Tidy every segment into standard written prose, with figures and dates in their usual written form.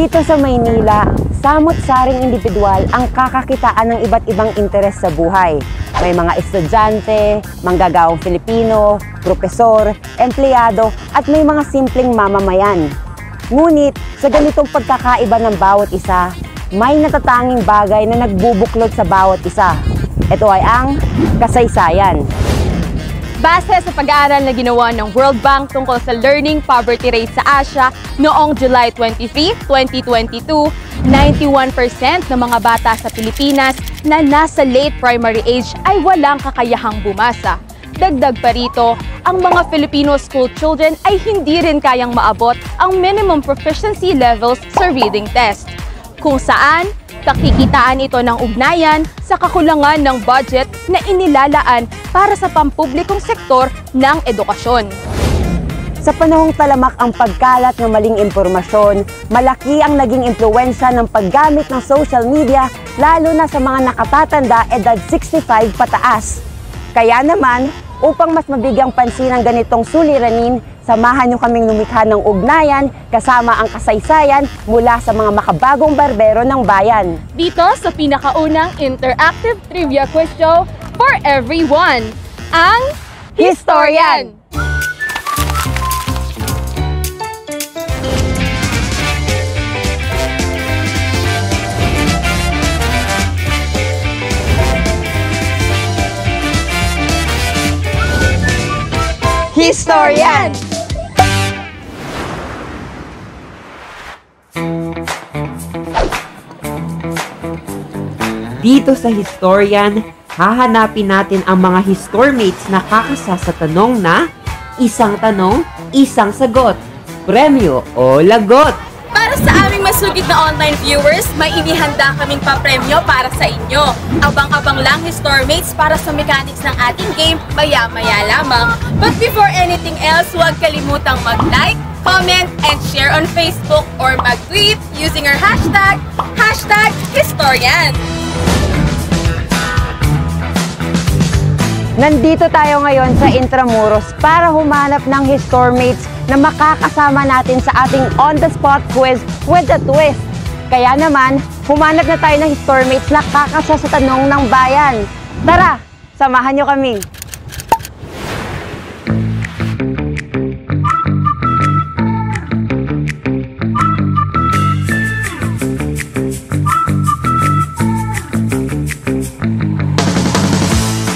Dito sa Maynila, samot-saring individual ang kakakitaan ng iba't ibang interes sa buhay. May mga estudyante, manggagawang Filipino, propesor, empleyado at may mga simpleng mamamayan. Ngunit sa ganitong pagkakaiba ng bawat isa, may natatanging bagay na nagbubuklod sa bawat isa. Ito ay ang kasaysayan. Base sa pag-aaral na ginawa ng World Bank tungkol sa learning poverty rate sa Asia noong July 23, 2022, 91% ng mga bata sa Pilipinas na nasa late primary age ay walang kakayahang bumasa. Dagdag pa rito, ang mga Filipino school children ay hindi rin kayang maabot ang minimum proficiency levels sa reading test, kung saan kakikitaan ito ng ugnayan sa kakulangan ng budget na inilalaan para sa pampublikong sektor ng edukasyon. Sa panahong talamak ang pagkalat ng maling impormasyon, malaki ang naging impluwensya ng paggamit ng social media lalo na sa mga nakatatanda edad 65 pataas. Kaya naman, upang mas mabigyang pansin ang ganitong suliranin, samahan niyo kaming lumikha ng ugnayan kasama ang kasaysayan mula sa mga makabagong barbero ng bayan. Dito sa pinakaunang interactive trivia quiz show for everyone, ang Historian! Historian! Dito sa Historian, hahanapin natin ang mga Histormates na kakasa sa tanong na isang tanong, isang sagot, premyo o lagot. Para sa aming masugid na online viewers, may inihanda kaming papremyo para sa inyo. Abang-abang lang Histormates para sa mechanics ng ating game maya-maya lamang. But before anything else, huwag kalimutang mag-like, comment, and share on Facebook or mag-tweet using our hashtag Historian. Nandito tayo ngayon sa Intramuros para humanap ng Histormates na makakasama natin sa ating on-the-spot quiz with a twist. Kaya naman, humanap na tayo ng Histormates na kakasa sa tanong ng bayan. Tara, samahan nyo kami!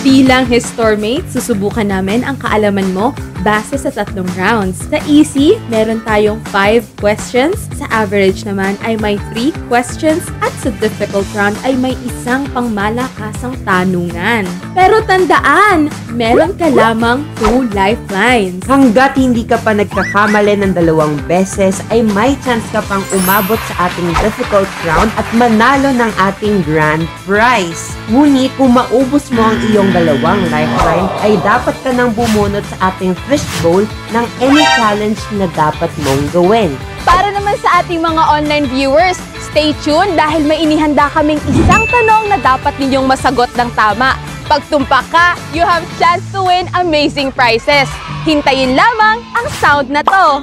Bilang Histormate, susubukan namin ang kaalaman mo base sa 3 rounds. Sa easy, meron tayong 5 questions. Sa average naman ay may 3 questions. At sa difficult round ay may isang pangmalakasang tanungan. Pero tandaan, meron ka lamang 2 lifelines. Hanggat hindi ka pa nagkakamali ng 2 beses, ay may chance ka pang umabot sa ating difficult round at manalo ng ating grand prize. Ngunit kung maubos mo ang iyong 2 lifeline, ay dapat ka nang bumunot sa ating fishbowl ng any challenge na dapat mong gawin. Para naman sa ating mga online viewers, stay tuned dahil may inihanda kaming isang tanong na dapat ninyong masagot ng tama. Pag tumpak ka, you have chance to win amazing prizes. Hintayin lamang ang sound na to.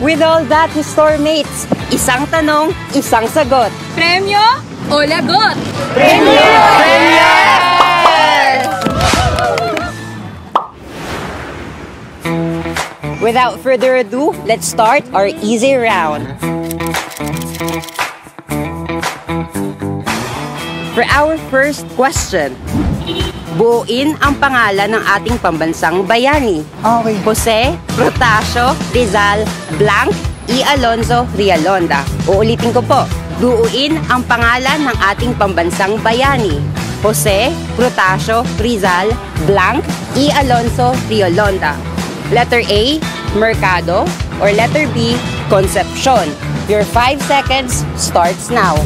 With all that, Histormates, isang tanong, isang sagot. Premyo o lagot? Premyo! Premyo! Without further ado, let's start our easy round. For our first question, buuin ang pangalan ng ating pambansang bayani. Okay. Jose Protasio Rizal Blanc y Alonzo Rialonda. Uulitin ko po. Buuin ang pangalan ng ating pambansang bayani. Jose Protasio Rizal Blanc y Alonzo Rialonda. Letter A, Mercado, or letter B, Concepcion. Your 5 seconds starts now.